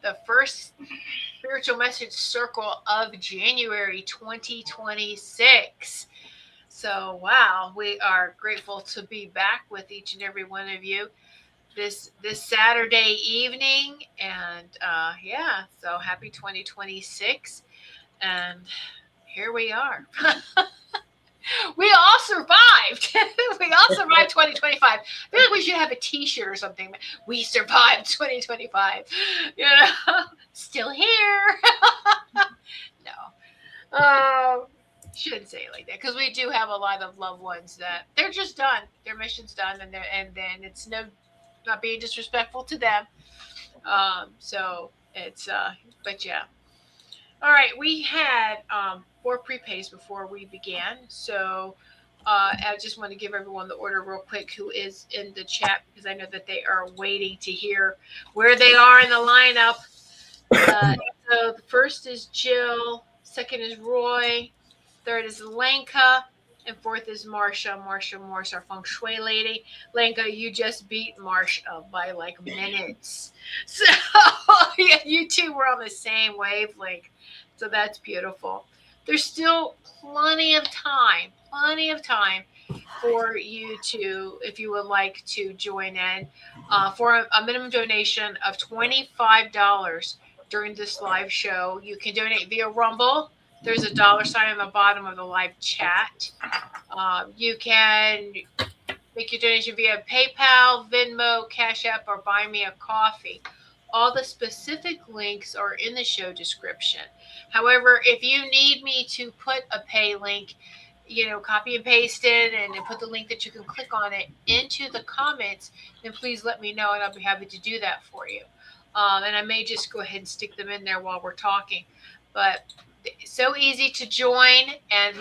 the first spiritual message circle of January 2026. So wow, we are grateful to be back with each and every one of you this Saturday evening, and yeah, so happy 2026, and here we are. We all survived. We all survived 2025. I feel like we should have a T-shirt or something. We survived 2025. You know, still here. No, shouldn't say it like that because we do have a lot of loved ones that they're just done. Their mission's done, and then it's no not being disrespectful to them. So it's but yeah. All right, we had four prepays before we began, so I just want to give everyone the order real quick who is in the chat because I know that they are waiting to hear where they are in the lineup. So the first is Jill, second is Roy, third is Lenka, and fourth is Marsha. Marsha Morse, our feng shui lady. Lenka, you just beat Marsha by like minutes. So yeah, you two were on the same wavelength. So that's beautiful. There's still plenty of time for you to, if you would like to join in, for a minimum donation of $25 during this live show. You can donate via Rumble. There's a dollar sign on the bottom of the live chat. You can make your donation via PayPal, Venmo, Cash App, or Buy Me a Coffee. All the specific links are in the show description. However, if you need me to put a pay link, copy and paste it and then put the link that you can click on it into the comments, then please let me know and I'll be happy to do that for you. And I may just go ahead and stick them in there while we're talking. But so easy to join, and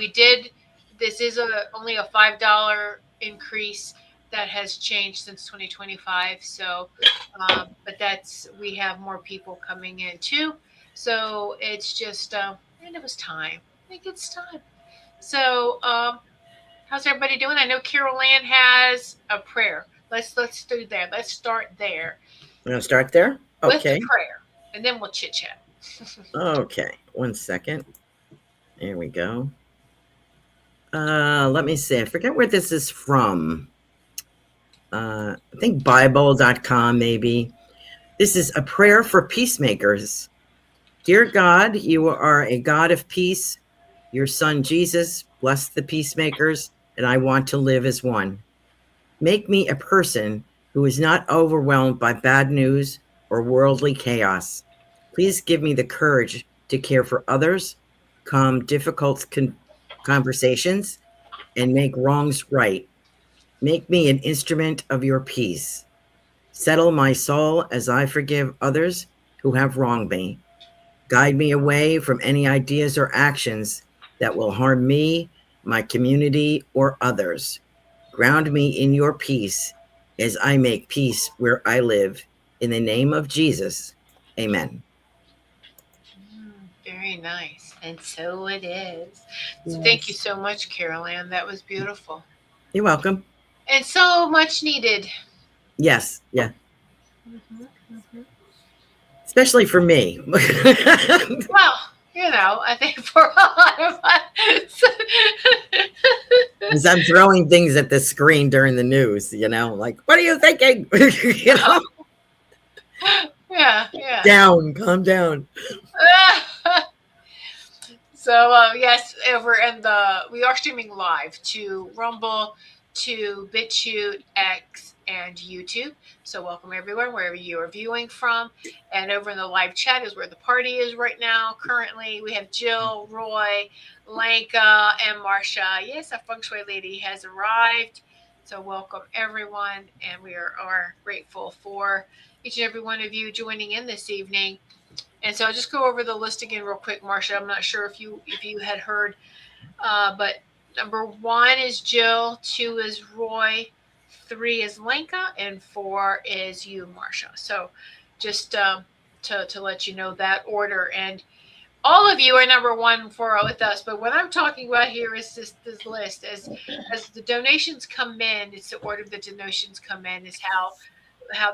this is only a $5 increase that has changed since 2025. So, but we have more people coming in too. So it's just, and it was time. I think it's time. So, how's everybody doing? I know Carol Ann has a prayer. Let's do that. Let's start there. We're gonna start there. With Okay. the prayer, and then we'll chit chat. Okay. 1 second. There we go. Let me see. I forget where this is from. I think Bible.com maybe. This is a prayer for peacemakers. Dear God, you are a God of peace. Your son Jesus bless the peacemakers, and I want to live as one. Make me a person who is not overwhelmed by bad news or worldly chaos. Please give me the courage to care for others, calm difficult conversations, and make wrongs right. Make me an instrument of your peace. Settle my soul as I forgive others who have wronged me. Guide me away from any ideas or actions that will harm me, my community, or others. Ground me in your peace as I make peace where I live. In the name of Jesus, amen. Very nice. And so it is. So thank you so much, Carol Ann. That was beautiful. You're welcome. And so much needed. Yes, yeah. Especially for me. Well, I think for a lot of us. As I'm throwing things at the screen during the news, like, what are you thinking? Yeah. Down, calm down. So yes, we are streaming live to Rumble, to BitChute, X, and YouTube. So welcome everyone, wherever you are viewing from. And over in the live chat is where the party is right now. Currently, we have Jill, Roy, Lenka, and Marsha. Yes, our feng shui lady has arrived. So welcome everyone, and we are grateful for each and every one of you joining in this evening. And so I'll just go over the list again real quick, Marsha. I'm not sure if you had heard, but number 1 is Jill, 2 is Roy, 3 is Lenka, and 4 is you, Marsha. So just to let you know that order. And all of you are number 1 with us. But what I'm talking about here is this list. As the donations come in, it's the order the donations come in is how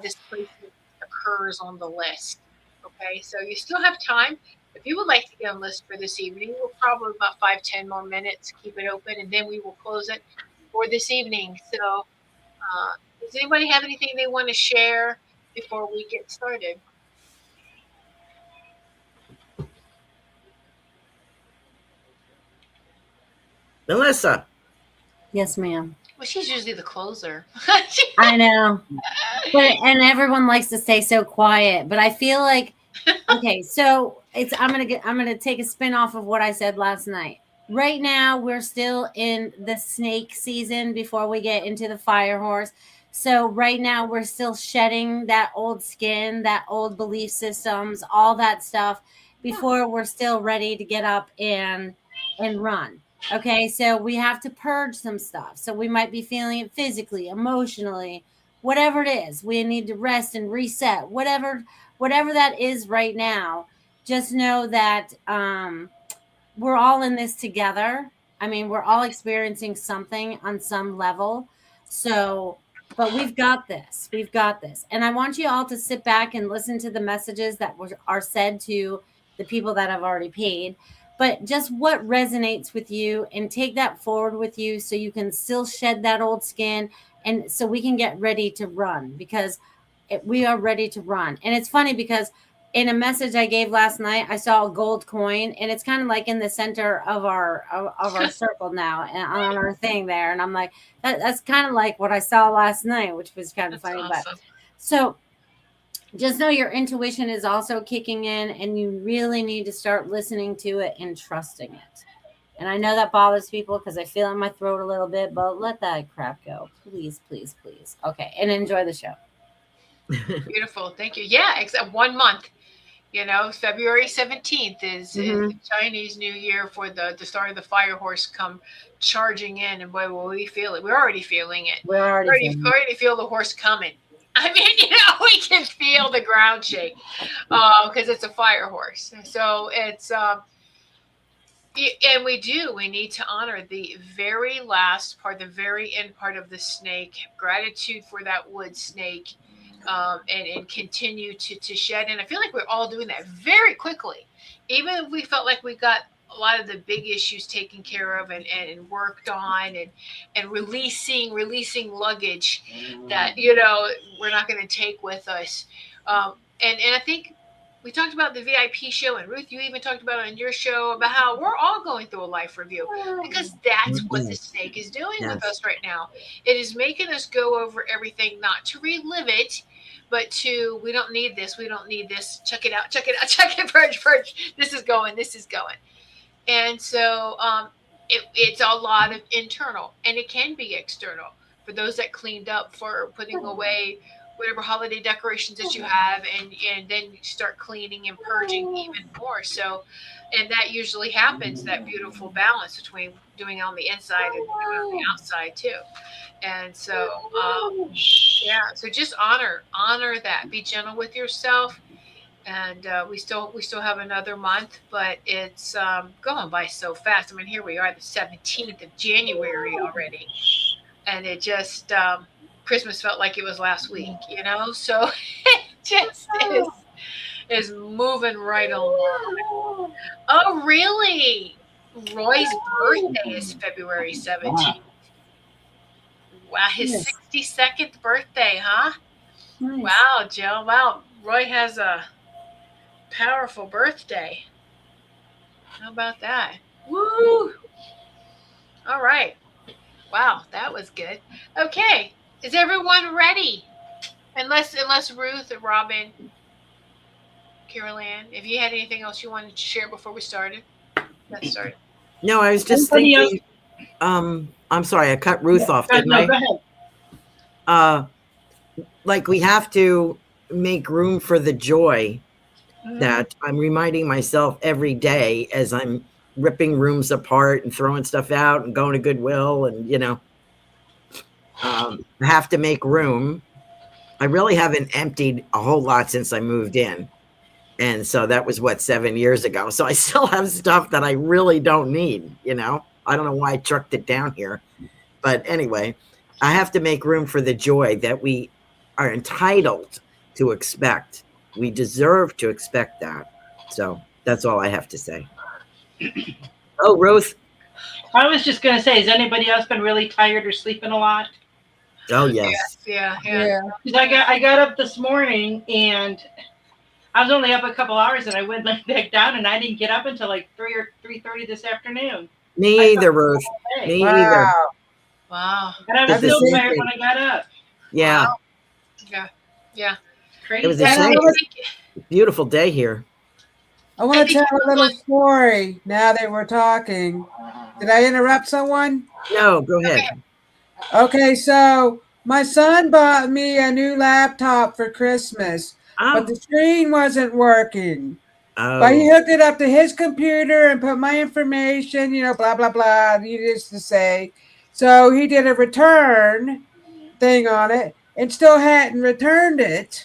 this placement occurs on the list. Okay, so you still have time. If you would like to get on the list for this evening, we'll probably about 5, 10 more minutes, keep it open, and then we will close it for this evening. So, does anybody have anything they want to share before we get started? Melissa. Yes, ma'am. Well, she's usually the closer. I know. But and everyone likes to stay so quiet, but I feel like okay, so I'm gonna take a spin off of what I said last night. Right now, we're still in the snake season before we get into the fire horse. So right now, we're still shedding that old skin, that old belief systems, all that stuff before we're still ready to get up and run. Okay, so we have to purge some stuff. So we might be feeling it physically, emotionally, whatever it is. We need to rest and reset. Whatever that is right now, just know that we're all in this together. I mean, we're all experiencing something on some level. So, but we've got this. We've got this. And I want you all to sit back and listen to the messages that are said to the people that have already paid. But just what resonates with you and take that forward with you so you can still shed that old skin and so we can get ready to run because we are ready to run. And it's funny because in a message I gave last night, I saw a gold coin, and it's kind of like in the center of our circle now, and on our thing there. And I'm like, that's kind of like what I saw last night, which was kind of That's funny. awesome. But so just know your intuition is also kicking in, and you really need to start listening to it and trusting it. And I know that bothers people because I feel in my throat a little bit, but let that crap go, please, please, please. Okay, and enjoy the show. Beautiful. Thank you. Yeah, except 1 month. February 17th is the Mm-hmm. Chinese New Year for the start of the fire horse come charging in, and boy, will we feel it. We're already feeling it. We're already We feeling already feel the horse coming. I mean, we can feel the ground shake because it's a fire horse. So it's and we need to honor the very last part, the very end part of the snake. Gratitude for that wood snake, and continue to shed. And I feel like we're all doing that very quickly. Even if we felt like we got a lot of the big issues taken care of and worked on and releasing luggage that we're not going to take with us. And I think we talked about the VIP show, and Ruth, you even talked about on your show about how we're all going through a life review because that's what the snake is doing with Yes. us right now. It is making us go over everything, not to relive it, but to we don't need this, we don't need this. Check it out, check it out, check it, purge. This is going, this is going. And so it's a lot of internal, and it can be external for those that cleaned up, for putting away whatever holiday decorations that you have, and then you start cleaning and purging even more. So, and that usually happens, that beautiful balance between doing it on the inside and doing it on the outside too. And so, yeah, so just honor that. Be gentle with yourself, and we still have another month, but it's going by so fast. I mean, here we are, the 17th of January already, and it just Christmas felt like it was last week. So it just is moving right along. Oh, really? Roy's birthday is February 17th. Wow, his Yes. 62nd birthday, huh? Nice. Wow, Jill. Wow, Roy has a powerful birthday. How about that? Woo! All right. Wow, that was good. Okay, is everyone ready? Unless Ruth or Robin, Carol Ann, if you had anything else you wanted to share before we started, let's start. No, I was just Anybody else? thinking. I'm sorry, I cut Ruth off, didn't No, I? go ahead. Uh, like we have to make room for the joy that I'm reminding myself every day as I'm ripping rooms apart and throwing stuff out and going to Goodwill, and I have to make room. I really haven't emptied a whole lot since I moved in. And so that was 7 years ago. So I still have stuff that I really don't need. I don't know why I trucked it down here. But anyway, I have to make room for the joy that we are entitled to expect We deserve to expect that. So that's all I have to say. Oh, Ruth. I was just going to say, has anybody else been really tired or sleeping a lot? Oh, Yes, yes. yeah, yeah. Yeah. Because I got up this morning and I was only up a couple hours and I went back down and I didn't get up until like 3 or 3:30 this afternoon. I Me either, slept Ruth. all day. Me either. Wow. Wow, And I was It's a I've been still shame. tired thinking. when I got up. Yeah, wow, yeah, yeah. it was a Crazy. And shame. I think Beautiful day here. I I want to think tell a little story now that we're talking. Did I interrupt someone? No, go ahead. Okay, so my son bought me a new laptop for Christmas, but Oh, the screen wasn't working. But he oh, hooked it up to his computer and put my information, blah, blah, blah, needless to say. So he did a return thing on it and still hadn't returned it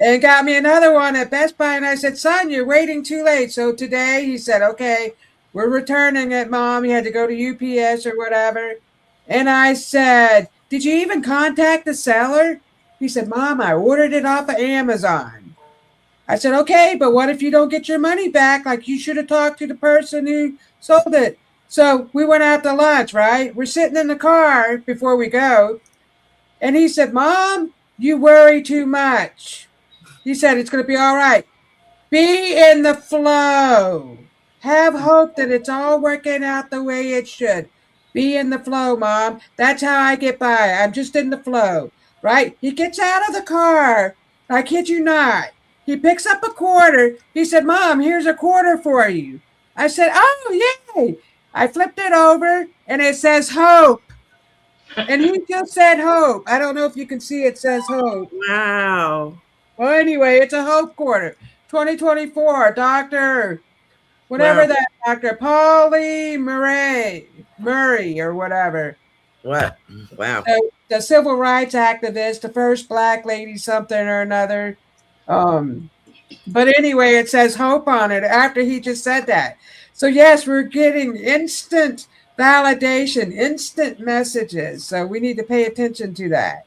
and got me another one at Best Buy. And I said, son, you're waiting too late. So today he said, okay, we're returning it, Mom. He had to go to UPS or whatever. And I said, did you even contact the seller? He said, Mom, I ordered it off of Amazon. I said, okay, but what if you don't get your money back? Like you should have talked to the person who sold it. So we went out to lunch, right? We're sitting in the car before we go. And he said, Mom, you worry too much. He said, it's going to be all right. Be in the flow. Have hope that it's all working out the way it should. Be in the flow, Mom. That's how I get by. I'm just in the flow, right? He gets out of the car. I kid you not. He picks up a quarter. He said, Mom, here's a quarter for you. I said, oh, yay. I flipped it over and it says hope. And he just said hope. I don't know if you can see it says hope. wow. Well, anyway, it's a hope quarter. 2024, Dr. Wow. Whatever that Dr. Polly Murray or whatever. What? Wow. The civil rights activist, the first black lady something or another. But anyway, it says hope on it after he just said that. So yes, we're getting instant validation, instant messages. So we need to pay attention to that.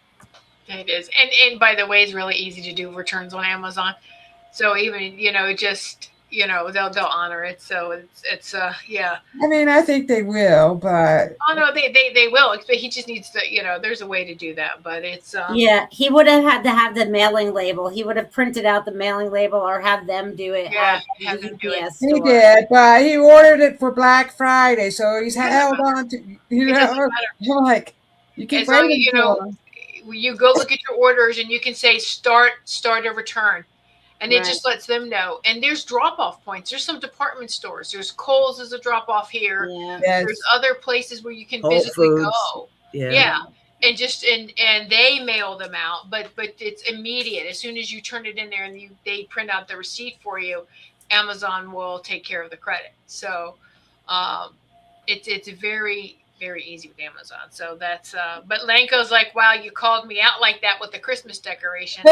it is. And by the way, it's really easy to do returns on Amazon. So even just they'll honor it. So it's yeah. I mean, I think they will, but Oh no, they will. But he just needs to there's a way to do that. But it's Yeah, he would have had to have the mailing label. He would have printed out the mailing label or have them do it yeah, at have the them do it. UPS he store. did. But he ordered it for Black Friday, so he's held on to. It doesn't matter You're like you keep as long as waiting for him. you go look at your orders and you can say start a return. And it Right. just lets them know. And there's drop off points. There's some department stores. There's Kohl's as a drop off here. Yeah. There's Yes, other places where you can Whole physically Foods. go. Yeah. Yeah. And just and they mail them out, but it's immediate. As soon as you turn it in there and they print out the receipt for you, Amazon will take care of the credit. So it's very very easy with Amazon. So that's but Lanko's like, wow, you called me out like that with the Christmas decoration.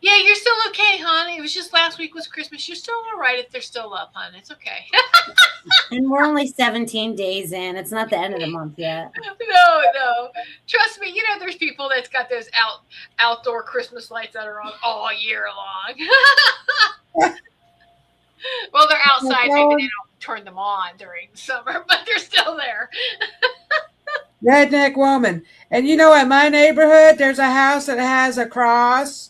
Yeah, you're still okay, hon. It was just last week was Christmas. You're still all right if they're still up, hon. It's okay. And we're only 17 days in. It's not the end of the month yet. No. Trust me, there's people that's got those outdoor Christmas lights that are on all year long. Well, they're outside. Maybe they don't turn them on during the summer, but they're still there. redneck woman. And in my neighborhood, there's a house that has a cross,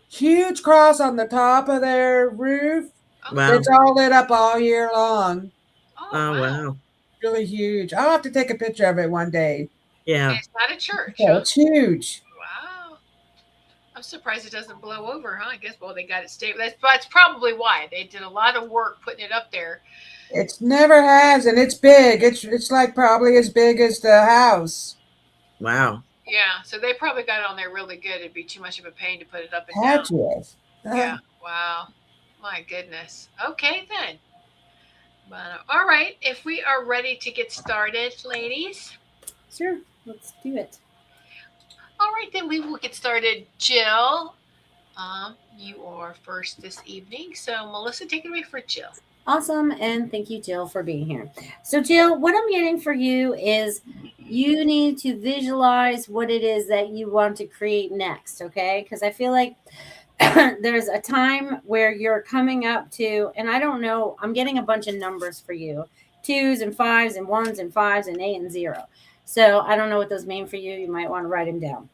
huge cross on the top of their roof. Wow. It's all lit up all year long. Oh, wow. Really huge. I'll have to take a picture of it one day. Yeah. It's not a church. Oh, it's huge. Wow. I'm surprised it doesn't blow over, huh? I guess, well, they got it stable. That's probably why. They did a lot of work putting it up there. It's never has, and it's big. It's like probably as big as the house. Wow. Yeah, so they probably got it on there really good. It'd be too much of a pain to put it up and Had down. to have. Yeah. Wow. My goodness. Okay, then. But, all right. If we are ready to get started, ladies. Sure, let's do it. All right, then we will get started. Jill, you are first this evening. So, Melissa, take it away for Jill. Awesome. And thank you, Jill, for being here. So, Jill, what I'm getting for you is you need to visualize what it is that you want to create next. Okay. Because I feel like there's a time where you're coming up to, and I don't know, I'm getting a bunch of numbers for you, twos and fives and ones and fives and eight and zero. So I don't know what those mean for you. You might want to write them down.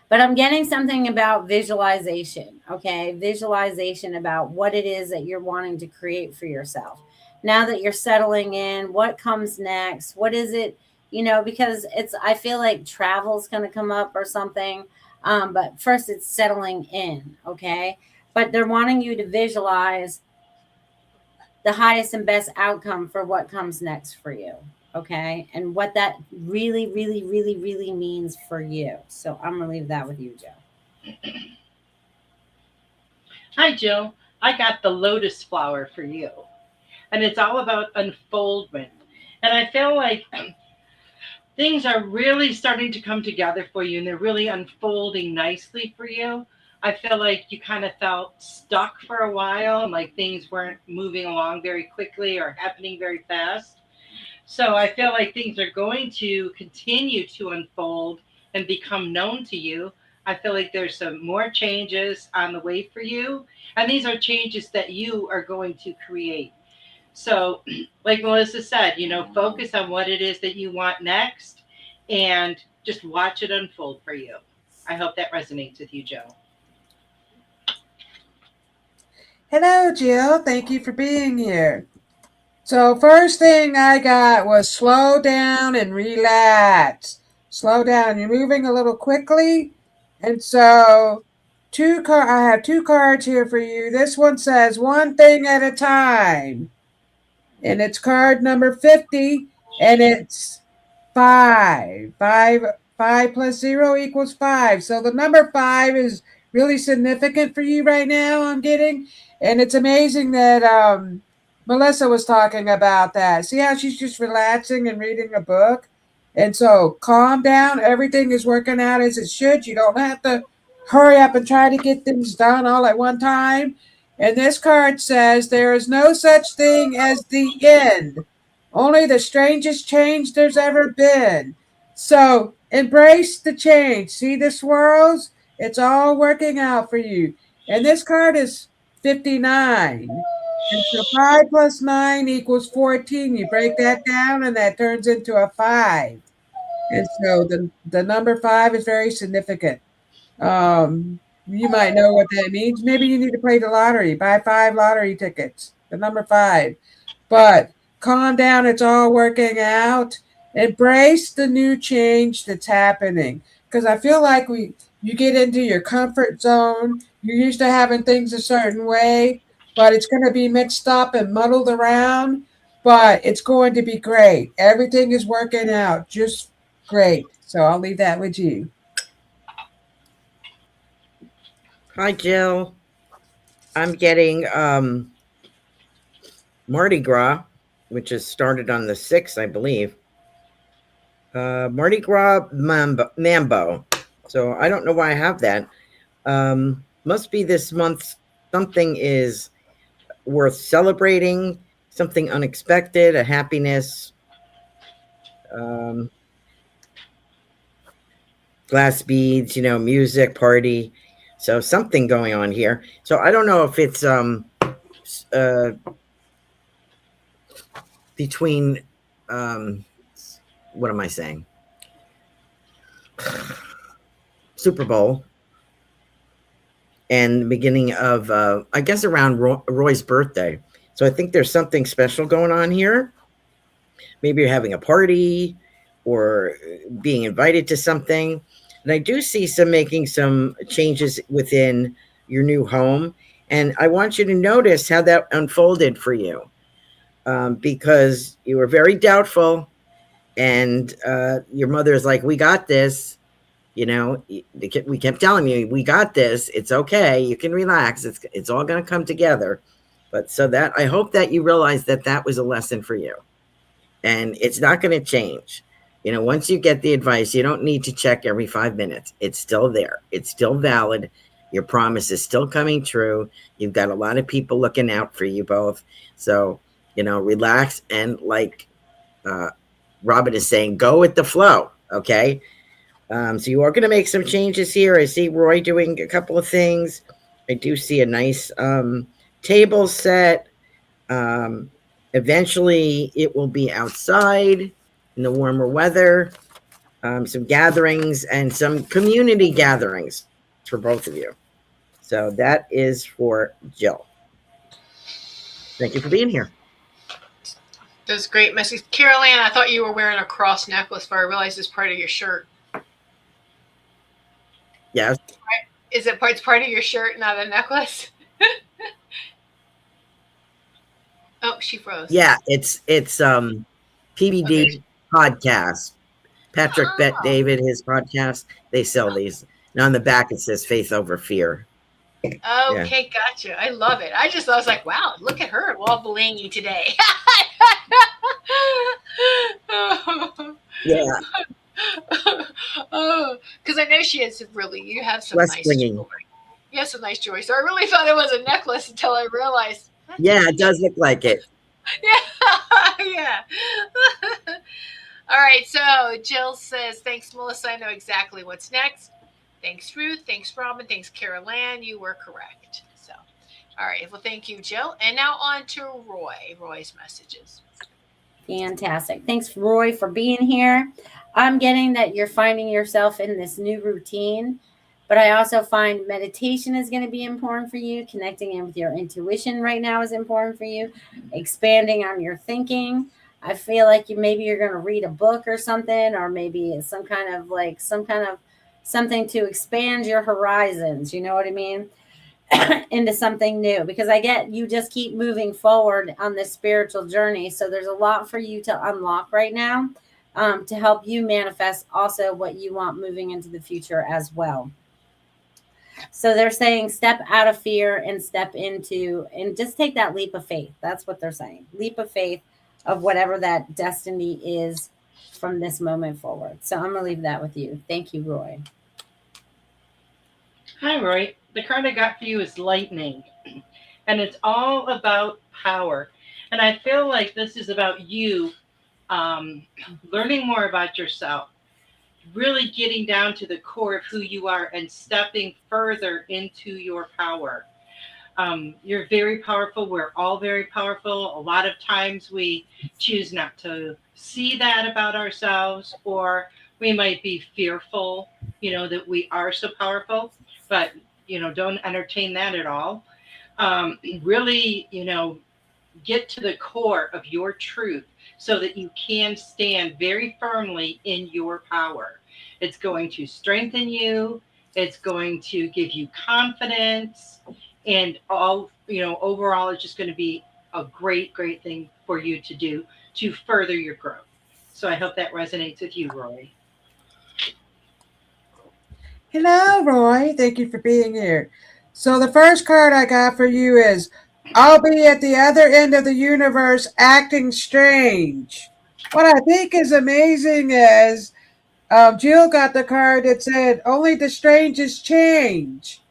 But I'm getting something about visualization, okay? Visualization about what it is that you're wanting to create for yourself. Now that you're settling in, what comes next? What is it? Because I feel like travel's going to come up or something. But first, it's settling in, okay? But they're wanting you to visualize the highest and best outcome for what comes next for you, okay? And what that really, really, really, really means for you. So I'm gonna leave that with you, Joe. Hi, Jill. I got the lotus flower for you. And it's all about unfoldment. And I feel like things are really starting to come together for you and they're really unfolding nicely for you. I feel like you kind of felt stuck for a while and like things weren't moving along very quickly or happening very fast. So I feel like things are going to continue to unfold and become known to you. I feel like there's some more changes on the way for you. And these are changes that you are going to create. So, like Melissa said, focus on what it is that you want next and just watch it unfold for you. I hope that resonates with you, Joe. Hello, Jill. Thank you for being here. So, first thing I got was slow down and relax. Slow down. You're moving a little quickly. And so, I have two cards here for you. This one says one thing at a time. And it's card number 50. And it's 5. 5 plus 0 equals 5. So the number 5 is really significant for you right now, I'm getting. And it's amazing that Melissa was talking about that. See how she's just relaxing and reading a book? And so calm down. Everything is working out as it should. You don't have to hurry up and try to get things done all at one time. And this card says there is no such thing as the end, only the strangest change there's ever been. So embrace the change. See the swirls? It's all working out for you. And this card is 59. And so 5 plus 9 equals 14. You break that down and that turns into a 5. And so the number 5 is very significant. You might know what that means. Maybe you need to play the lottery. Buy 5 lottery tickets. The number 5. But calm down. It's all working out. Embrace the new change that's happening. Because I feel like you get into your comfort zone. You're used to having things a certain way, but it's going to be mixed up and muddled around. But it's going to be great. Everything is working out just great. So I'll leave that with you. Hi, Jill. I'm getting Mardi Gras, which is started on the 6th, I believe. Mardi Gras Mambo. So I don't know why I have that. Must be this month something is worth celebrating, something unexpected, a happiness. Glass beads, music, party. So something going on here. So I don't know if it's between what am I saying? Super Bowl and the beginning of I guess around Roy's birthday. So I think there's something special going on here. Maybe you're having a party or being invited to something. And I do see making some changes within your new home. And I want you to notice how that unfolded for you, because you were very doubtful. And your mother's like, we got this. We kept telling you, we got this. It's okay. You can relax. It's all going to come together. But so that I hope that you realize that was a lesson for you. And it's not going to change. Once you get the advice, you don't need to check every 5 minutes. It's still there. It's still valid. Your promise is still coming true. You've got a lot of people looking out for you both. So, relax and like Robin is saying, go with the flow. Okay. So you are going to make some changes here. I see Roy doing a couple of things. I do see a nice table set. Eventually, it will be outside in the warmer weather. Some gatherings and some community gatherings for both of you. So that is for Jill. Thank you for being here. Those great messages. Carol Ann, I thought you were wearing a cross necklace, but I realized it's part of your shirt. Yes. Is it part of your shirt, not a necklace? Oh, she froze. Yeah, it's PBD Okay. podcast. Patrick Bet Oh, David, his podcast, they sell these. Now on the back it says Faith Over Fear. Yeah. okay, gotcha. I love it. I was like, wow, look at her, all blingy today. Yeah. Oh, because I know she has really. You have some Less nice swinging. jewelry. You have some nice jewelry. So I really thought it was a necklace until I realized. Yeah, it does look like it. Yeah, yeah. All right. So Jill says, "Thanks, Melissa. I know exactly what's next. Thanks, Ruth. Thanks, Robin. Thanks, Carol Ann. You were correct." So, all right. Well, thank you, Jill. And now on to Roy. Roy's messages. Fantastic. Thanks, Roy, for being here. I'm getting that you're finding yourself in this new routine, but I also find meditation is going to be important for you. Connecting in with your intuition right now is important for you. Expanding on your thinking. I feel like maybe you're going to read a book or something, or maybe it's some kind of something to expand your horizons. You know what I mean? Into something new, because I get you just keep moving forward on this spiritual journey. So there's a lot for you to unlock right now, to help you manifest also what you want moving into the future as well. So they're saying step out of fear and step into and just take that leap of faith. That's what they're saying. Leap of faith of whatever that destiny is from this moment forward. So I'm going to leave that with you. Thank you, Roy. Hi, Roy. The card I got for you is lightning, and it's all about power. And I feel like this is about you learning more about yourself, really getting down to the core of who you are and stepping further into your power. You're very powerful. We're all very powerful. A lot of times we choose not to see that about ourselves, or we might be fearful, that we are so powerful, but, don't entertain that at all. Really, get to the core of your truth so that you can stand very firmly in your power. It's going to strengthen you. It's going to give you confidence, and overall, it's just going to be a great, great thing for you to do to further your growth. So I hope that resonates with you, Roy. Hello, Roy. Thank you for being here. So, the first card I got for you is I'll be at the other end of the universe acting strange. What I think is amazing is Jill got the card that said only the strangest change.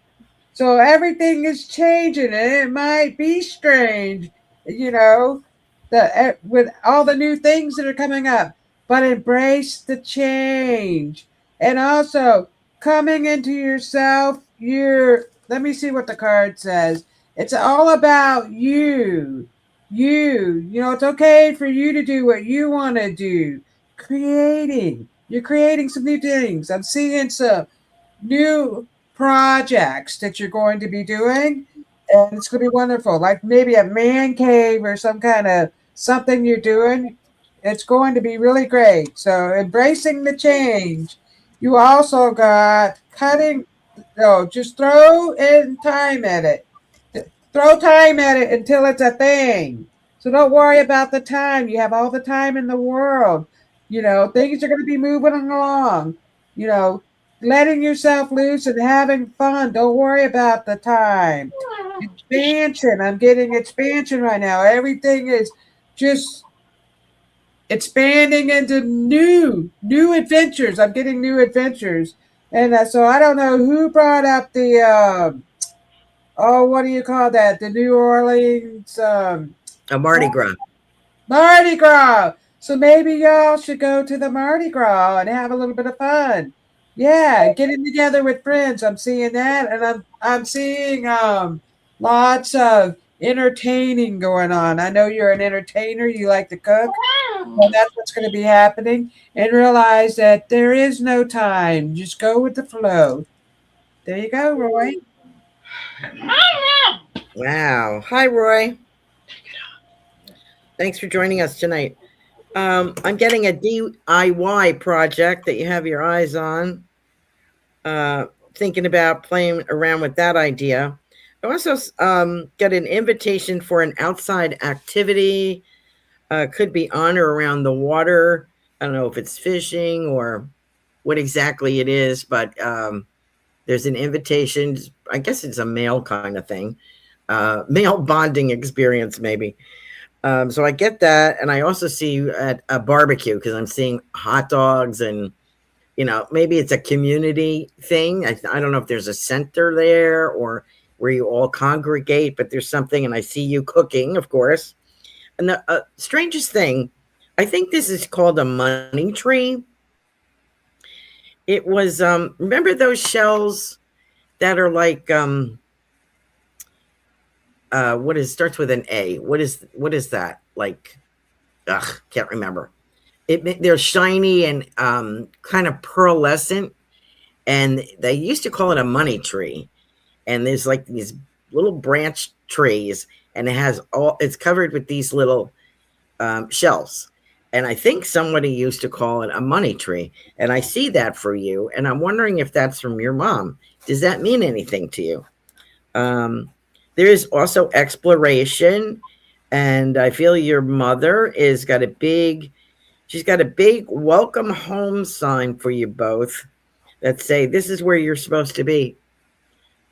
So everything is changing, and it might be strange, you know, with all the new things that are coming up. But embrace the change, and also coming into yourself. Let me see what the card says. It's all about you. It's okay for you to do what you want to do. You're creating some new things. I'm seeing some new projects that you're going to be doing, and it's going to be wonderful. Like maybe a man cave or some kind of something you're doing. It's going to be really great. So embracing the change. You also got cutting. No, just throw in time at it. Throw time at it until it's a thing. So don't worry about the time. You have all the time in the world. Things are going to be moving along. You know, letting yourself loose and having fun. Don't worry about the time. Expansion. I'm getting expansion right now. Everything is just expanding into new adventures. I'm getting new adventures. And so I don't know who brought up the what do you call that? The New Orleans A Mardi Gras. Mardi Gras. So maybe y'all should go to the Mardi Gras and have a little bit of fun. Yeah, getting together with friends. I'm seeing that, and I'm seeing lots of entertaining going on. I know you're an entertainer. You like to cook. Well, that's what's going to be happening. And realize that there is no time. Just go with the flow. There you go, Roy. Wow. Hi, Roy. Thanks for joining us tonight. I'm getting a DIY project that you have your eyes on. Thinking about playing around with that idea. I also get an invitation for an outside activity. Could be on or around the water. I don't know if it's fishing or what exactly it is, but there's an invitation. I guess it's a male kind of thing, male bonding experience, maybe. So I get that, and I also see you at a barbecue because I'm seeing hot dogs and maybe it's a community thing. I don't know if there's a center there or where you all congregate, but there's something, and I see you cooking, of course. And the strangest thing, I think this is called a money tree. It was remember those shells that are like what is starts with an A? What is that? Like can't remember. They're shiny and kind of pearlescent, and they used to call it a money tree. And there's like these little branch trees, and it's covered with these little shells. And I think somebody used to call it a money tree. And I see that for you, and I'm wondering if that's from your mom. Does that mean anything to you? Um, there is also exploration, and I feel your mother is got a big. She's got a big welcome home sign for you both that say this is where you're supposed to be.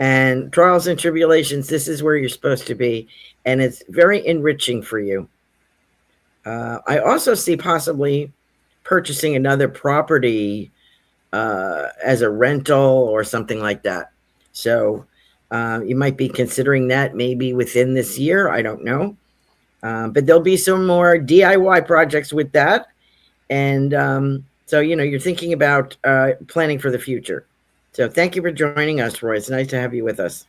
And trials and tribulations, this is where you're supposed to be. And it's very enriching for you. I also see possibly purchasing another property as a rental or something like that. So you might be considering that maybe within this year. I don't know. But there'll be some more DIY projects with that. And so, you're thinking about planning for the future. So thank you for joining us, Roy. It's nice to have you with us.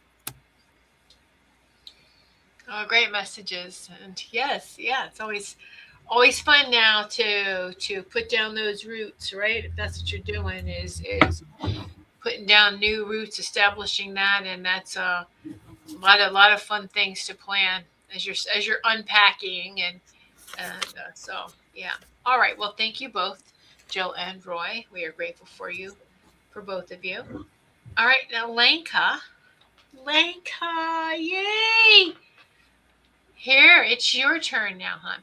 Oh, great messages. And yes, yeah, it's always fun now to put down those roots, right? If that's what you're doing, is putting down new roots, establishing that, and that's a lot of fun things to plan as you're unpacking and so yeah. All right. Well, thank you both, Jill and Roy. We are grateful for both of you. All right, now Lenka, yay! Here, it's your turn now, hon.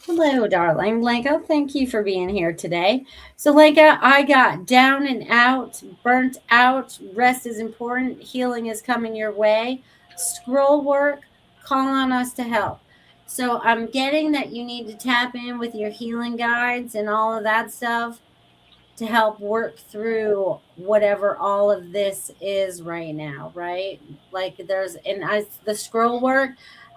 Hello, darling. Lenka, thank you for being here today. So, Lenka, I got down and out, burnt out. Rest is important. Healing is coming your way. Scroll work, call on us to help. So, I'm getting that you need to tap in with your healing guides and all of that stuff to help work through whatever all of this is right now, right? Like the scroll work,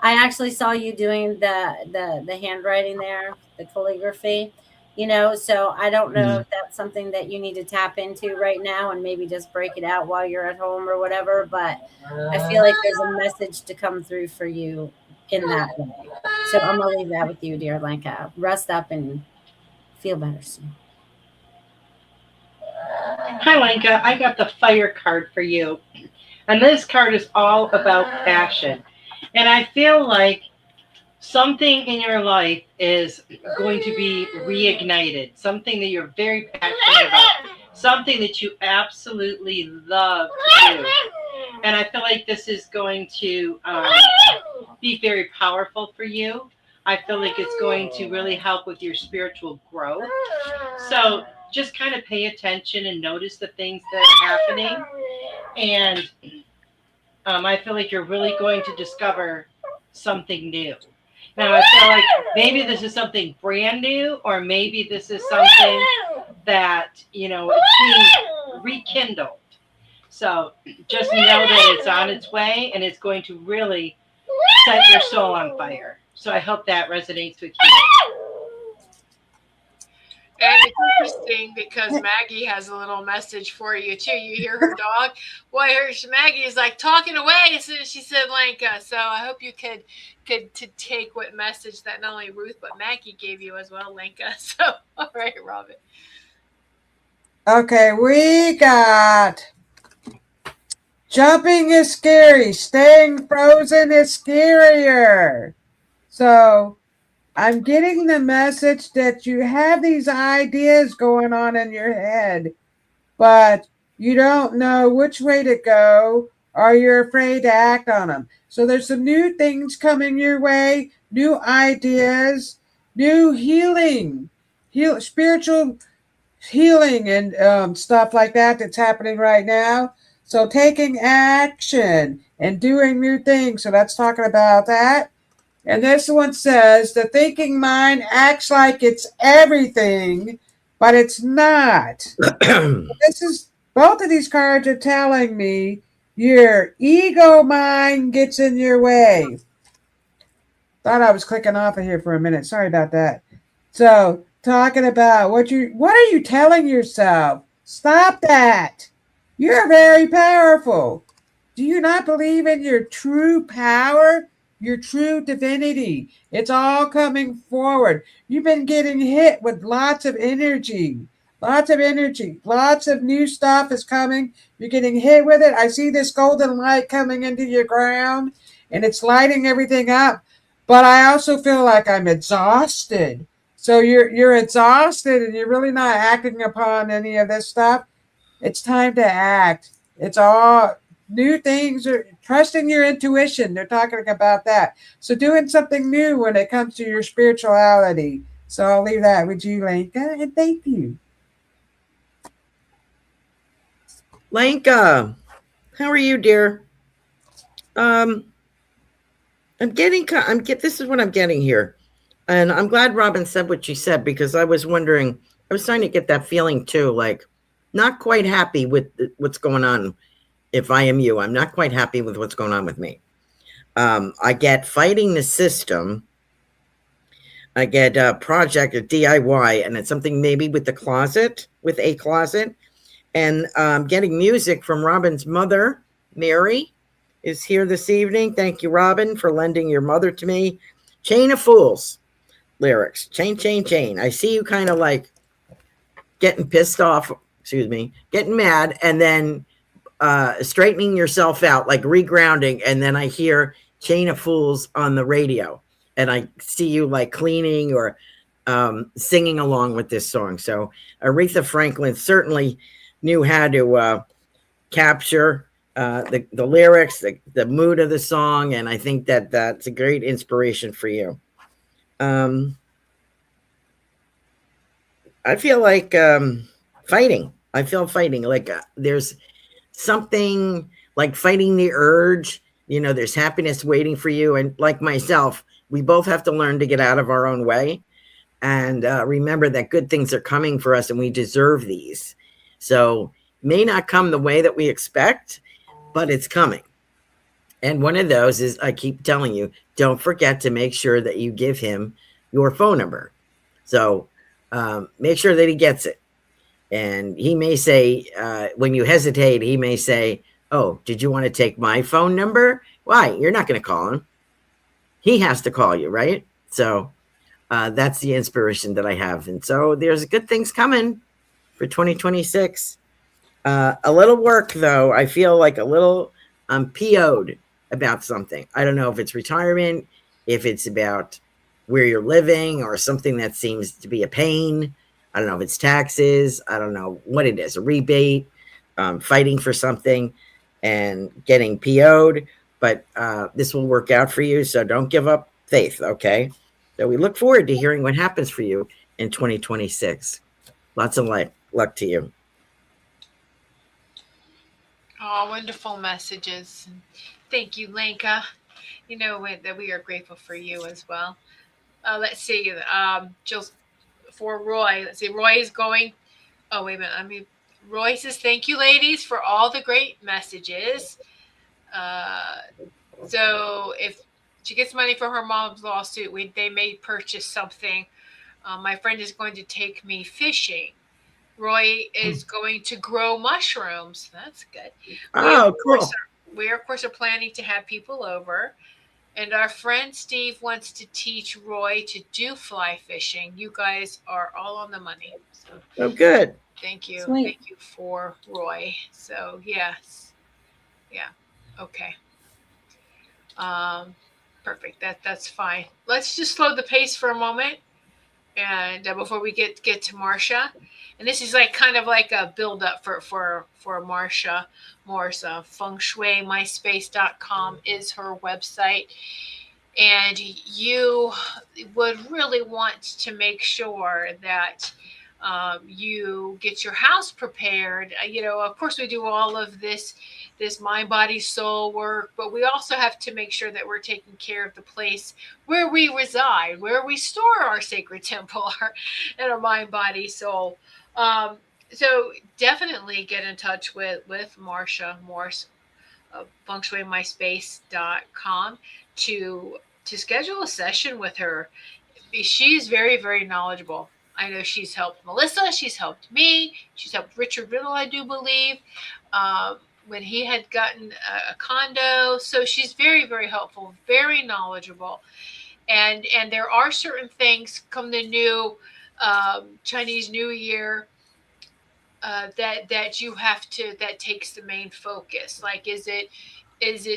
I actually saw you doing the handwriting there, the calligraphy, so I don't know if that's something that you need to tap into right now and maybe just break it out while you're at home or whatever, but I feel like there's a message to come through for you in that way. So I'm gonna leave that with you, dear Lenka. Rest up and feel better soon. Hi, Lenka. I got the fire card for you. And this card is all about passion. And I feel like something in your life is going to be reignited, something that you're very passionate about, something that you absolutely love to do. And I feel like this is going to be very powerful for you. I feel like it's going to really help with your spiritual growth. So just kind of pay attention and notice the things that are happening. And I feel like you're really going to discover something new. Now, I feel like maybe this is something brand new, or maybe this is something that, it's being rekindled. So just know that it's on its way and it's going to really set your soul on fire. So I hope that resonates with you. And it's interesting because Maggie has a little message for you too. You hear her dog. Boy, Maggie is like talking away as soon as she said Lanka. So I hope you could to take what message that not only Ruth but Maggie gave you as well, Lanka. So all right, Robin. Okay, we got jumping is scary, staying frozen is scarier. So I'm getting the message that you have these ideas going on in your head, but you don't know which way to go or you're afraid to act on them. So there's some new things coming your way, new ideas, new spiritual healing and stuff like that that's happening right now. So taking action and doing new things. So that's talking about that. And this one says the thinking mind acts like it's everything, but it's not. This is both of these cards are telling me your ego mind gets in your way. Thought I was clicking off of here for a minute. Sorry about that. So talking about what are you telling yourself? Stop that. You're very powerful. Do you not believe in your true power? Your true divinity. It's all coming forward. You've been getting hit with lots of energy. Lots of energy. Lots of new stuff is coming. You're getting hit with it. I see this golden light coming into your ground and it's lighting everything up. But I also feel like I'm exhausted. So you're exhausted and you're really not acting upon any of this stuff. It's time to act. It's all new things are trusting your intuition. They're talking about that. So doing something new when it comes to your spirituality. So I'll leave that with you, Lenka, and thank you. Lanka, how are you, dear? Um, this is what I'm getting here. And I'm glad Robin said what she said because I was wondering, I was starting to get that feeling too, like not quite happy with what's going on. If I am you, I'm not quite happy with what's going on with me. I get fighting the system. I get a project, a DIY, and it's something maybe with with a closet. And getting music from Robin's mother, Mary, is here this evening. Thank you, Robin, for lending your mother to me. Chain of Fools lyrics. Chain, chain, chain. I see you kind of like getting pissed off, excuse me, getting mad, and then straightening yourself out, like regrounding. And then I hear Chain of Fools on the radio. And I see you like cleaning or singing along with this song. So Aretha Franklin certainly knew how to capture the lyrics, the mood of the song. And I think that that's a great inspiration for you. I feel like fighting. I feel fighting. Like there's something like fighting the urge. You know, there's happiness waiting for you. And like myself, we both have to learn to get out of our own way and remember that good things are coming for us and we deserve these. So may not come the way that we expect, but it's coming. And one of those is I keep telling you, don't forget to make sure that you give him your phone number. So make sure that he gets it. And he may say, when you hesitate, he may say, oh, did you want to take my phone number? Why? You're not going to call him. He has to call you, right? So that's the inspiration that I have. And so there's good things coming for 2026. A little work, though. I feel like a little PO'd about something. I don't know if it's retirement, if it's about where you're living or something that seems to be a pain. I don't know if it's taxes. I don't know what it is, a rebate, fighting for something and getting PO'd. But this will work out for you. So don't give up faith, okay? So we look forward to hearing what happens for you in 2026. Lots of luck to you. Oh, wonderful messages. Thank you, Lenka. You know that we are grateful for you as well. Let's see. Just for Roy. Let's see. Roy is going. Oh, wait a minute. Roy says, thank you, ladies, for all the great messages. Uh, so if she gets money for her mom's lawsuit, they may purchase something My friend is going to take me fishing. Roy is going to grow mushrooms. That's good. We of Oh, course cool. are planning to have people over, and our friend Steve wants to teach Roy to do fly fishing. You guys are all on the money. So Oh, good. thank you. Sweet. Thank you for Roy. So yes. Yeah. Okay. Um perfect. That's fine. Let's just slow the pace for a moment and before we get to Marcia, and this is like kind of like a build up for Marcia Morse. FengShuiMySpace.com is her website, and you would really want to make sure that you get your house prepared. Of course, we do all of this mind, body, soul work, but we also have to make sure that we're taking care of the place where we reside, where we store our sacred temple, and our mind, body, soul. Um, so definitely get in touch with Marcia Morse of FengShuiMySpace.com to schedule a session with her. She's very, very knowledgeable. I know she's helped Melissa. She's helped me. She's helped Richard Riddle, I do believe, um, when he had gotten a condo. So she's very, very helpful, very knowledgeable. And there are certain things come the new Chinese New Year that you have to that takes the main focus. Like, is it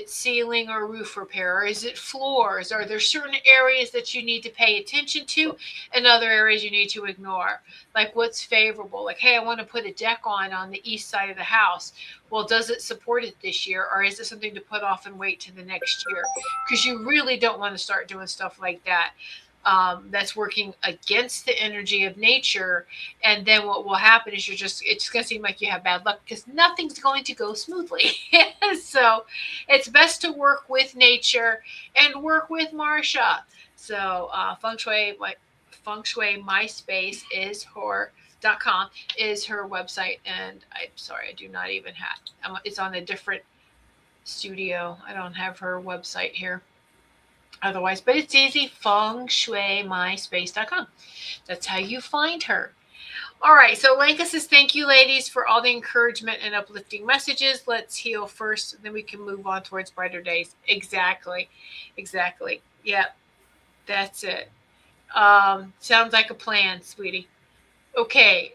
ceiling or roof repair, or is it floors? Are there certain areas that you need to pay attention to, and other areas you need to ignore? Like, what's favorable? Like, hey, I want to put a deck on the east side of the house. Well, does it support it this year, or is it something to put off and wait to the next year? Because you really don't want to start doing stuff like that. That's working against the energy of nature, and then what will happen is it's just going to seem like you have bad luck because nothing's going to go smoothly. So it's best to work with nature and work with Marsha. So Feng Shui MySpace is her.com is her website, and I'm sorry, I do not even have. It's on a different studio. I don't have her website here otherwise, but it's easy. FengShuiMySpace.com. That's how you find her. All right, so Lanka says, thank you, ladies, for all the encouragement and uplifting messages. Let's heal first, then we can move on towards brighter days. Exactly. Exactly. Yep, that's it. Sounds like a plan, sweetie. Okay,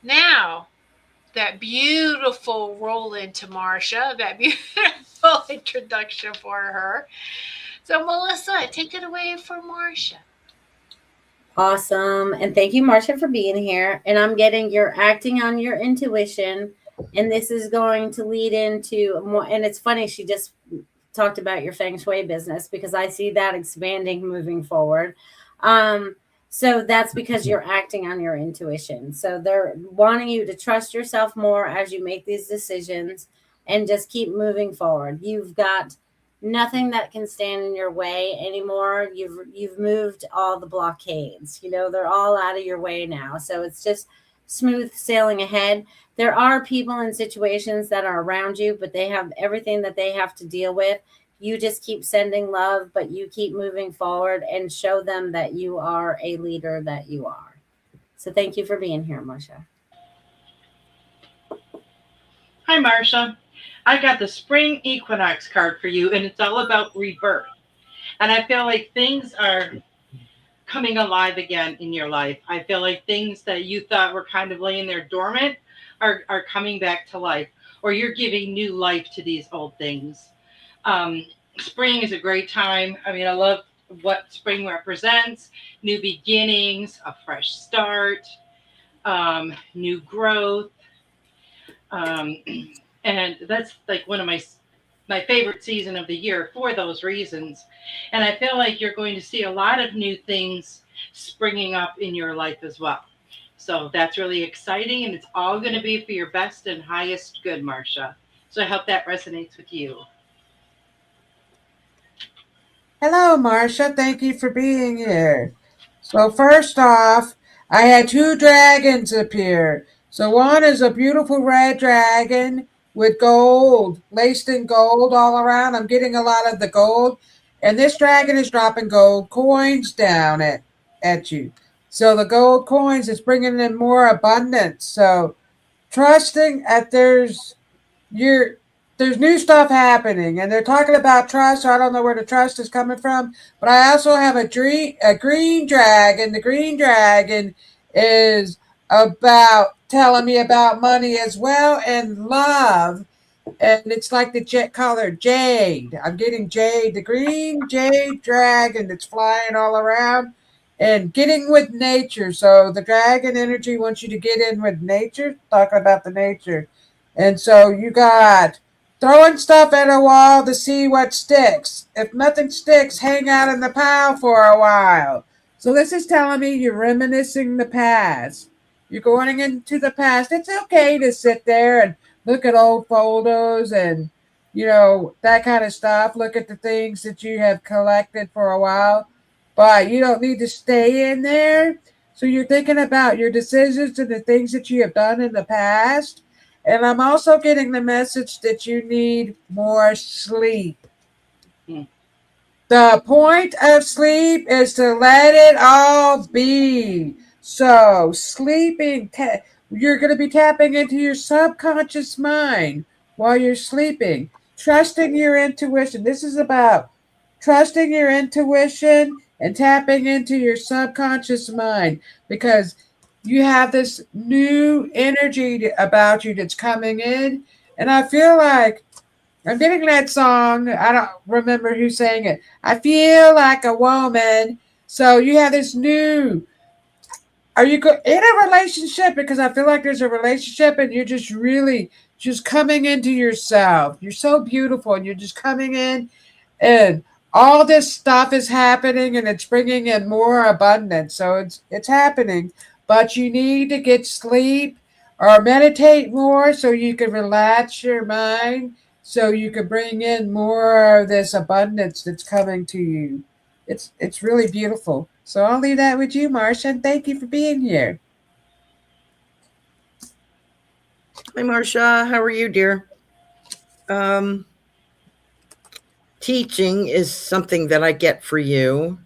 now that beautiful roll into Marsha, that beautiful introduction for her. So, Melissa, take it away for Marsha. Awesome. And thank you, Marcia, for being here. And I'm getting you're acting on your intuition. And this is going to lead into more. And it's funny, she just talked about your feng shui business because I see that expanding moving forward. Um, so that's because you're acting on your intuition. So they're wanting you to trust yourself more as you make these decisions and just keep moving forward. You've got nothing that can stand in your way anymore. You've moved all the blockades. They're all out of your way now. So it's just smooth sailing ahead. There are people in situations that are around you, but they have everything that they have to deal with. You just keep sending love, but you keep moving forward and show them that you are a leader that you are. So thank you for being here, Marcia. Hi, Marcia. I got the spring equinox card for you, and it's all about rebirth. And I feel like things are coming alive again in your life. I feel like things that you thought were kind of laying there dormant are coming back to life, or you're giving new life to these old things. Spring is a great time. I mean, I love what spring represents: new beginnings, a fresh start, new growth. Um, and that's like one of my favorite season of the year for those reasons. And I feel like you're going to see a lot of new things springing up in your life as well. So that's really exciting, and it's all going to be for your best and highest good, Marcia. So I hope that resonates with you. Hello, Marcia. Thank you for being here. So first off, I had two dragons appear. So one is a beautiful red dragon with gold, laced in gold all around. I'm getting a lot of the gold. And this dragon is dropping gold coins down at you. So the gold coins is bringing in more abundance. So trusting that you're there's new stuff happening, and they're talking about trust. So I don't know where the trust is coming from, but I also have a green dragon. The green dragon is about telling me about money as well and love, and it's like the jet color jade. I'm getting jade, the green jade dragon that's flying all around and getting with nature. So the dragon energy wants you to get in with nature, talking about the nature. And so you got throwing stuff at a wall to see what sticks. If nothing sticks, hang out in the pile for a while. So this is telling me you're reminiscing the past. You're going into the past. It's okay to sit there and look at old photos and that kind of stuff. Look at the things that you have collected for a while, but you don't need to stay in there. So you're thinking about your decisions and the things that you have done in the past. And I'm also getting the message that you need more sleep. Hmm. The point of sleep is to let it all be. So, you're going to be tapping into your subconscious mind while you're sleeping, trusting your intuition. This is about trusting your intuition and tapping into your subconscious mind because you have this new energy about you that's coming in. And I feel like I'm getting that song. I don't remember who sang it. I feel like a woman. So you have this new. Are you in a relationship? Because I feel like there's a relationship, and you're just really just coming into yourself. You're so beautiful, and you're just coming in, and all this stuff is happening, and it's bringing in more abundance. So it's happening, but you need to get sleep or meditate more so you can relax your mind, so you can bring in more of this abundance that's coming to you. It's really beautiful. So I'll leave that with you, Marcia, and thank you for being here. Hi, Marcia. How are you, dear? Teaching is something that I get for you.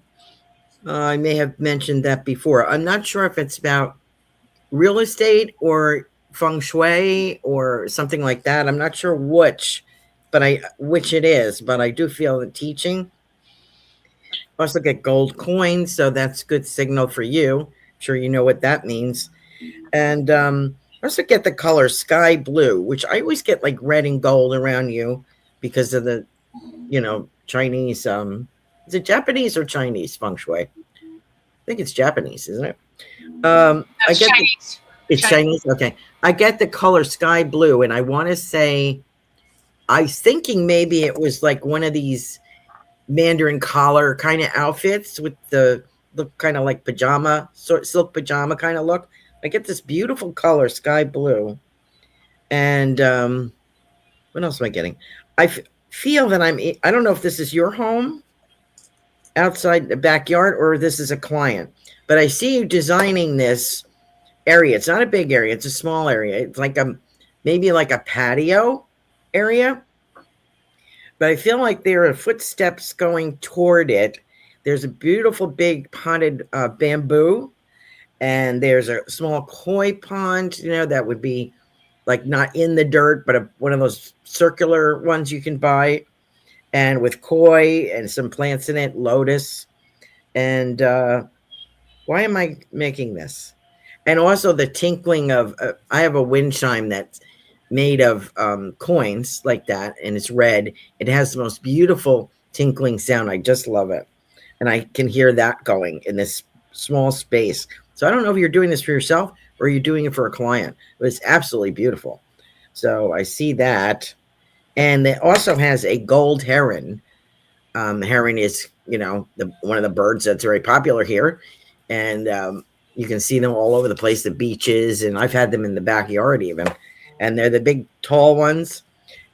I may have mentioned that before. I'm not sure if it's about real estate or feng shui or something like that. I'm not sure which it is, but I do feel that teaching. I also get gold coins, so that's good signal for you. I'm sure you know what that means. And I also get the color sky blue, which I always get like red and gold around you because of the, Chinese. Is it Japanese or Chinese feng shui? I think it's Japanese, isn't it? I That's get Chinese. it's Chinese. Okay, I get the color sky blue, and I want to say, I was thinking maybe it was like one of these Mandarin collar kind of outfits with the look kind of like pajama, sort silk pajama kind of look. I get this beautiful color, sky blue. And what else am I getting? Feel that I don't know if this is your home outside the backyard or this is a client, but I see you designing this area. It's not a big area, it's a small area. It's like maybe like a patio area, but I feel like there are footsteps going toward it. There's a beautiful big potted bamboo, and there's a small koi pond, that would be like not in the dirt, but one of those circular ones you can buy, and with koi and some plants in it, lotus. And why am I making this? And also the tinkling of, I have a wind chime that's made of coins like that, and it's red. It has the most beautiful tinkling sound. I just love it. And I can hear that going in this small space. So I don't know if you're doing this for yourself or you're doing it for a client, but it's absolutely beautiful. So I see that. And it also has a gold heron. Heron is, one of the birds that's very popular here. And you can see them all over the place, the beaches, and I've had them in the backyard even. And they're the big, tall ones.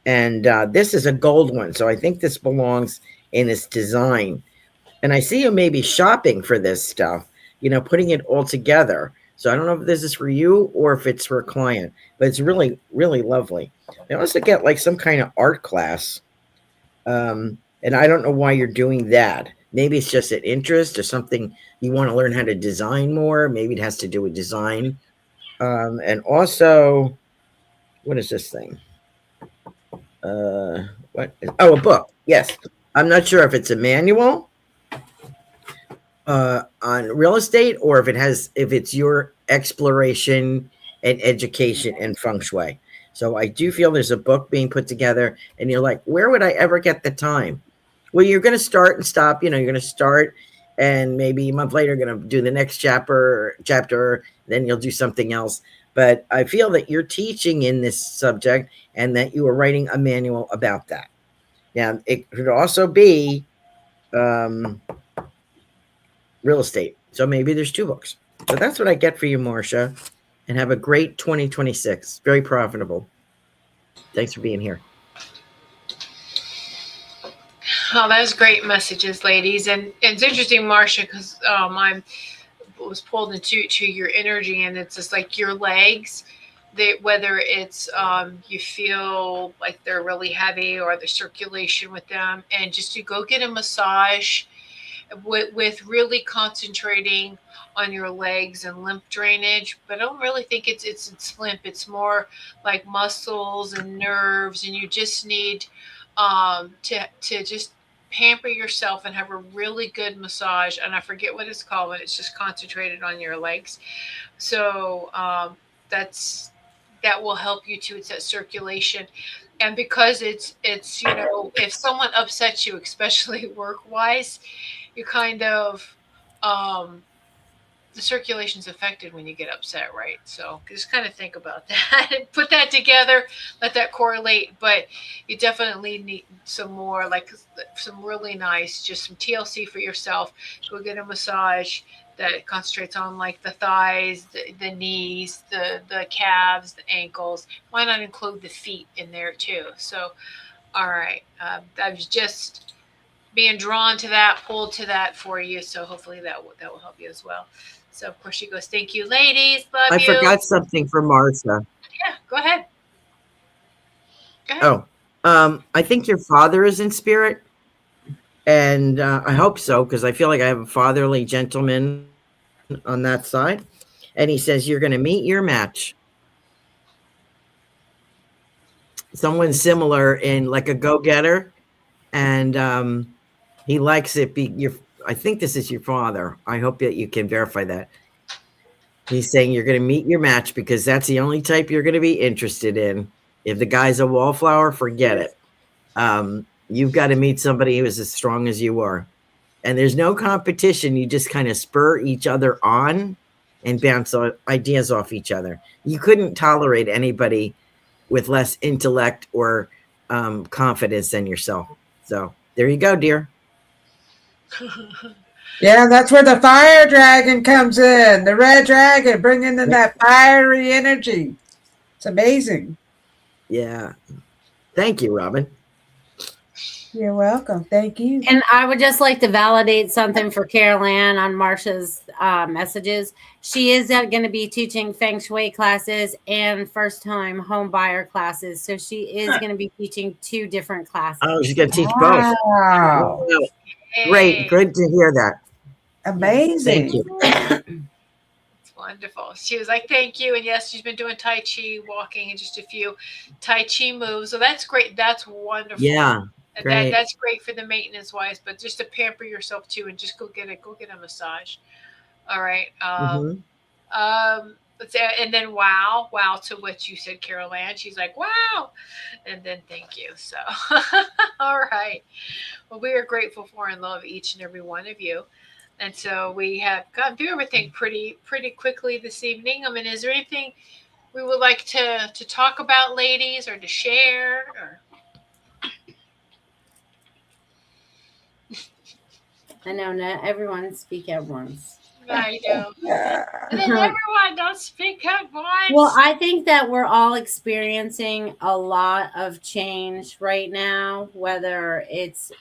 And this is a gold one. So I think this belongs in this design. And I see you maybe shopping for this stuff, putting it all together. So I don't know if this is for you or if it's for a client, but it's really, really lovely. I also get like some kind of art class. And I don't know why you're doing that. Maybe it's just an interest or something you want to learn how to design more. Maybe it has to do with design. And also, what is this thing? What? Oh, a book. Yes. I'm not sure if it's a manual on real estate or if it's your exploration and education and feng shui. So I do feel there's a book being put together, and you're like, where would I ever get the time? Well, you're going to start and stop. You're going to start, and maybe a month later, you're going to do the next chapter. Then you'll do something else. But I feel that you're teaching in this subject, and that you are writing a manual about that. Now, it could also be um, real estate. So maybe there's two books. So that's what I get for you, Marcia. And have a great 2026. Very profitable. Thanks for being here. Oh, that's great messages, ladies. And it's interesting, Marcia, because I was pulled into your energy, and it's just like your legs. Whether it's you feel like they're really heavy or the circulation with them, and just to go get a massage with really concentrating on your legs and lymph drainage. But I don't really think it's lymph. It's more like muscles and nerves, and you just need to just pamper yourself and have a really good massage. And I forget what it's called, but it's just concentrated on your legs. So that's that will help you too. It's that circulation. And because it's if someone upsets you, especially work wise, you kind of um the circulation's affected when you get upset, right? So just kind of think about that and put that together, let that correlate. But you definitely need some more, like some really nice, just some TLC for yourself. Go get a massage that concentrates on like the thighs, the knees, the calves, the ankles. Why not include the feet in there too? So, all right, I was just being drawn to that, pulled to that for you. So hopefully that will help you as well. So of course she goes, "Thank you, ladies. Love I you." forgot something for Marcia. Yeah, go ahead. Go ahead. Oh, I think your father is in spirit. And I hope so, because I feel like I have a fatherly gentleman on that side. And he says, you're going to meet your match. Someone similar in like a go getter. And he likes it. I think this is your father. I hope that you can verify that. He's saying you're going to meet your match because that's the only type you're going to be interested in. If the guy's a wallflower, forget it. You've got to meet somebody who is as strong as you are. And there's no competition. You just kind of spur each other on and bounce ideas off each other. You couldn't tolerate anybody with less intellect or confidence than yourself. So there you go, dear. Yeah, that's where the fire dragon comes in. The red dragon, bringing in that fiery energy. It's amazing. Yeah. Thank you, Robin. You're welcome. Thank you. And I would just like to validate something for Carol Ann on Marcia's messages. She is going to be teaching Feng Shui classes and first-time home buyer classes. So she is going to be teaching 2 different classes. Oh, she's going to teach both. Wow. Great. Good to hear that. Amazing. Thank you. Wonderful. She was like, "Thank you." And yes, she's been doing Tai Chi, walking, and just a few Tai Chi moves. So that's great. That's wonderful. Yeah. And that's great for the maintenance wise, but just to pamper yourself too, and just go get a massage. All right. And then wow to what you said, Carol Ann. She's like, wow, and then thank you. So, all right. Well, we are grateful for and love each and every one of you. And so we have gone through everything pretty quickly this evening. I mean, is there anything we would like to talk about, ladies, or to share? Or I know not everyone speak at once. I know. And then everyone don't speak at once. Well, I think that we're all experiencing a lot of change right now, whether it's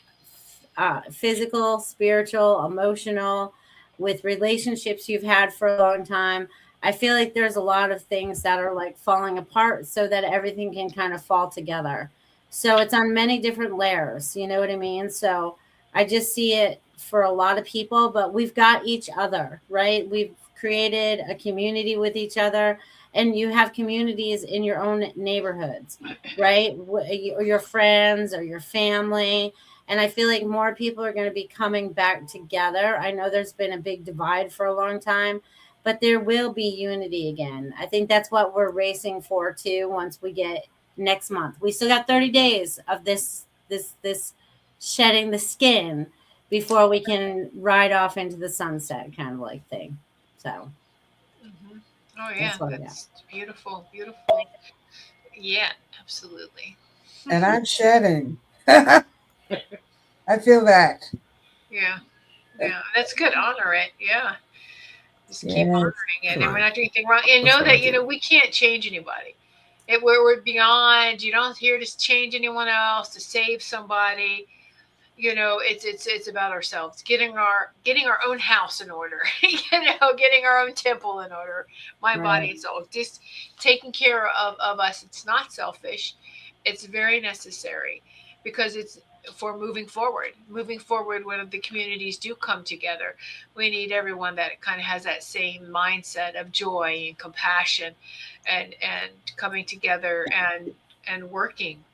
physical, spiritual, emotional, with relationships you've had for a long time. I feel like there's a lot of things that are like falling apart so that everything can kind of fall together. So it's on many different layers, you know what I mean? So I just see it for a lot of people, but we've got each other, right? We've created a community with each other, and you have communities in your own neighborhoods, right? Or your friends or your family. And I feel like more people are going to be coming back together. I know there's been a big divide for a long time, but there will be unity again. I think that's what we're racing for too. Once we get next month, we still got 30 days of this shedding the skin before we can ride off into the sunset, kind of like thing. So Hmm. Oh yeah, that's what I got. that's beautiful, beautiful. Yeah, absolutely. And I'm shedding. I feel that. Yeah, yeah, that's good. Honor it. Yeah, just keep Yes. honoring it, Come and we're on. not doing anything wrong. And What's know wrong that with you? we can't change anybody. We're beyond. You don't here to change anyone else to save somebody. It's about ourselves, getting our own house in order. Getting our own temple in order, my body Right. and soul, just taking care of us. It's not selfish, it's very necessary, because it's for moving forward when the communities do come together. We need everyone that kind of has that same mindset of joy and compassion, and coming together and working.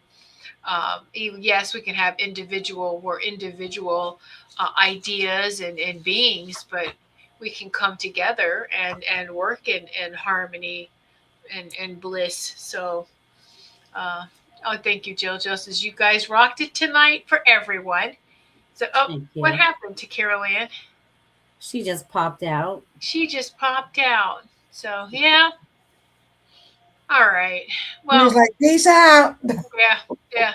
Yes, we can have individual ideas and beings, but we can come together and work in harmony and bliss. So, uh, oh, thank you, Jill. Justice, you guys rocked it tonight for everyone. So, oh, Thank what you. happened to Carol Ann? She just popped out. She just popped out. So, yeah. All right. He was Well, like, peace out. yeah, yeah.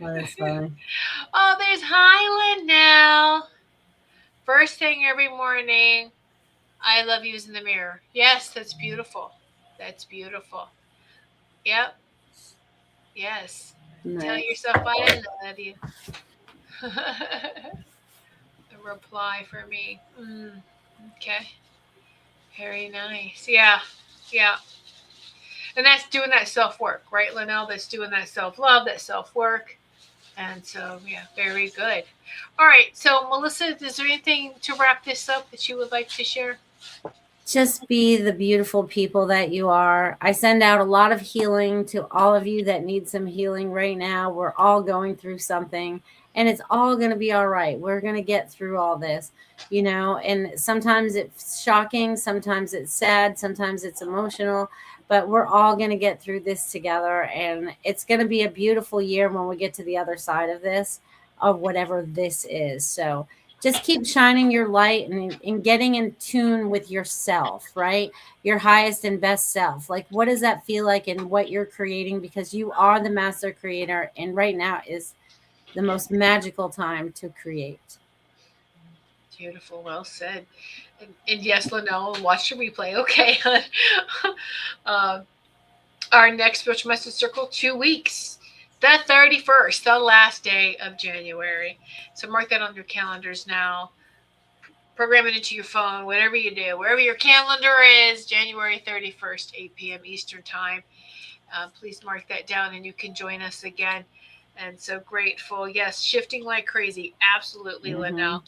That's funny. Oh, there's Highland now. First thing every morning, I love you in the mirror. Yes, that's beautiful. That's beautiful. Yep. Yes. Tell Nice. yourself I love you. A reply for me. Okay. Very nice. Yeah. Yeah. And that's doing that self work, right, Linnell? That's doing that self love, that self work. And so, yeah, very good. All right. So, Melissa, is there anything to wrap this up that you would like to share? Just be the beautiful people that you are. I send out a lot of healing to all of you that need some healing right now. We're all going through something, and it's all going to be all right. We're going to get through all this, and sometimes it's shocking, sometimes it's sad, sometimes it's emotional, but we're all going to get through this together, and it's going to be a beautiful year when we get to the other side of this, of whatever this is. So, just keep shining your light and getting in tune with yourself, right? Your highest and best self. Like, what does that feel like in what you're creating? Because you are the master creator. And right now is the most magical time to create. Beautiful. Well said. And yes, Linnell, watch the replay. Okay. uh, our next spiritual message circle, 2 weeks. The 31st, the last day of January. So mark that on your calendars now. Program it into your phone, whatever you do, wherever your calendar is, January 31st, 8 p.m. Eastern Time. Please mark that down and you can join us again. And so grateful. Yes, shifting like crazy. Absolutely, Linnell.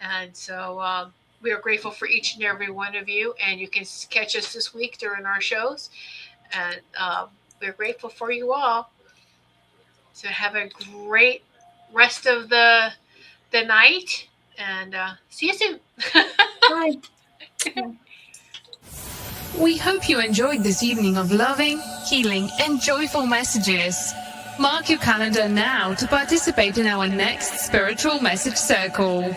And so we are grateful for each and every one of you. And you can catch us this week during our shows. And we're grateful for you all. So have a great rest of the night, and see you soon. Bye. We hope you enjoyed this evening of loving, healing, and joyful messages. Mark your calendar now to participate in our next spiritual message circle.